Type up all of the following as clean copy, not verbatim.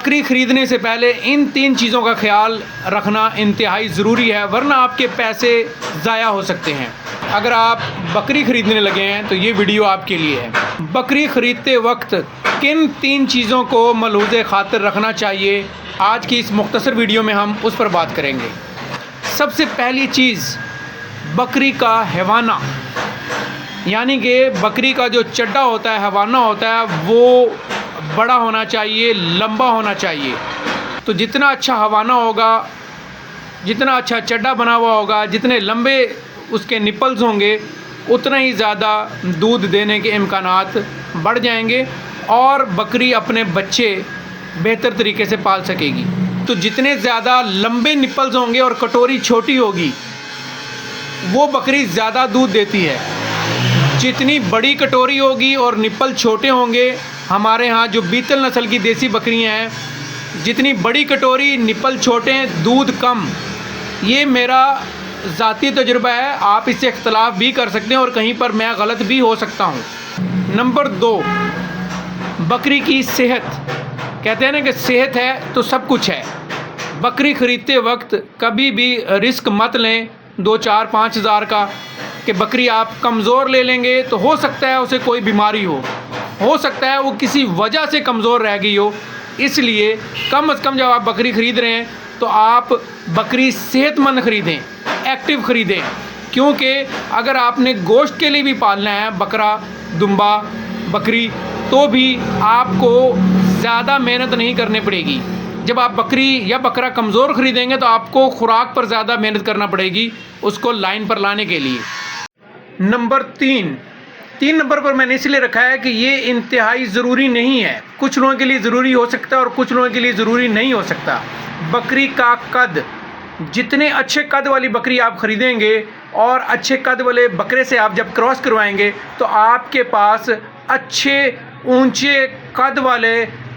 बकरी ख़रीदने से पहले इन 3 चीज़ों का ख्याल रखना इंतहाई ज़रूरी है, वरना आपके पैसे ज़ाया हो सकते हैं। अगर आप बकरी ख़रीदने लगे हैं तो ये वीडियो आपके लिए है। बकरी ख़रीदते वक्त किन 3 चीज़ों को मलहूज़े ख़ातिर रखना चाहिए, आज की इस मुख्तसर वीडियो में हम उस पर बात करेंगे। सबसे पहली चीज़, बकरी का हैवाना, यानी कि बकरी का जो चड्डा होता है, हैवाना होता है, वो बड़ा होना चाहिए, लंबा होना चाहिए। तो जितना अच्छा हैवाना होगा, जितना अच्छा चड्डा बना हुआ होगा, जितने लंबे उसके निपल्स होंगे, उतना ही ज़्यादा दूध देने के इम्कानात बढ़ जाएंगे और बकरी अपने बच्चे बेहतर तरीके से पाल सकेगी। तो जितने ज़्यादा लंबे निपल्स होंगे और कटोरी छोटी होगी, वो बकरी ज़्यादा दूध देती है। जितनी बड़ी कटोरी होगी और निप्पल छोटे होंगे, हमारे यहाँ जो बीतल नस्ल की देसी बकरियाँ हैं, जितनी बड़ी कटोरी निप्पल छोटे, दूध कम। ये मेरा ज़ाती तजुर्बा है, आप इससे इख्तलाफ भी कर सकते हैं और कहीं पर मैं गलत भी हो सकता हूँ। नंबर 2, बकरी की सेहत। कहते हैं ना कि सेहत है तो सब कुछ है। बकरी ख़रीदते वक्त कभी भी रिस्क मत लें 2-4-5 हज़ार का, कि बकरी आप कमज़ोर ले लेंगे तो हो सकता है उसे कोई बीमारी हो सकता है वो किसी वजह से कमज़ोर रह गई हो। इसलिए कम से कम जब आप बकरी ख़रीद रहे हैं तो आप बकरी सेहतमंद ख़रीदें, एक्टिव ख़रीदें। क्योंकि अगर आपने गोश्त के लिए भी पालना है बकरा, दुम्बा, बकरी, तो भी आपको ज़्यादा मेहनत नहीं करनी पड़ेगी। जब आप बकरी या बकरा कमज़ोर ख़रीदेंगे तो आपको खुराक पर ज़्यादा मेहनत करना पड़ेगी उसको लाइन पर लाने के लिए। नंबर 3 नंबर पर मैंने इसलिए रखा है कि ये इंतहाई ज़रूरी नहीं है। कुछ लोगों के लिए ज़रूरी हो सकता है और कुछ लोगों के लिए ज़रूरी नहीं हो सकता। बकरी का कद, जितने अच्छे कद वाली बकरी आप ख़रीदेंगे और अच्छे कद वाले बकरे से आप जब क्रॉस करवाएंगे तो आपके पास अच्छे ऊंचे कद वाले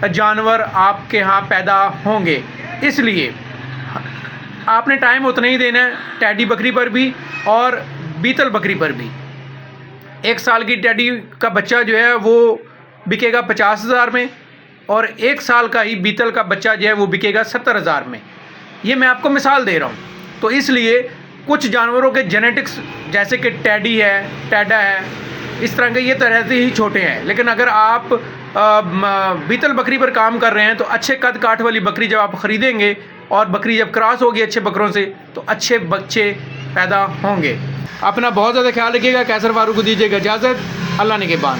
जानवर आपके यहाँ पैदा होंगे। इसलिए आपने टाइम उतना ही देना है टैडी बकरी पर भी और बीतल बकरी पर भी। 1 साल की टैडी का बच्चा जो है वो बिकेगा 50 हज़ार में और 1 साल का ही बीतल का बच्चा जो है वो बिकेगा 70 हज़ार में। ये मैं आपको मिसाल दे रहा हूँ। तो इसलिए कुछ जानवरों के जेनेटिक्स, जैसे कि टैडी है, टैडा है, इस तरह के ये तरह से ही छोटे हैं। लेकिन अगर आप बीतल बकरी पर काम कर रहे हैं तो अच्छे कद काठ वाली बकरी जब आप ख़रीदेंगे और बकरी जब क्रॉस होगी अच्छे बकरों से तो अच्छे बच्चे पैदा होंगे। अपना बहुत ज़्यादा ख्याल रखिएगा। कैसर फारूक को दीजिएगा इजाज़त। अल्लाह निगहबान।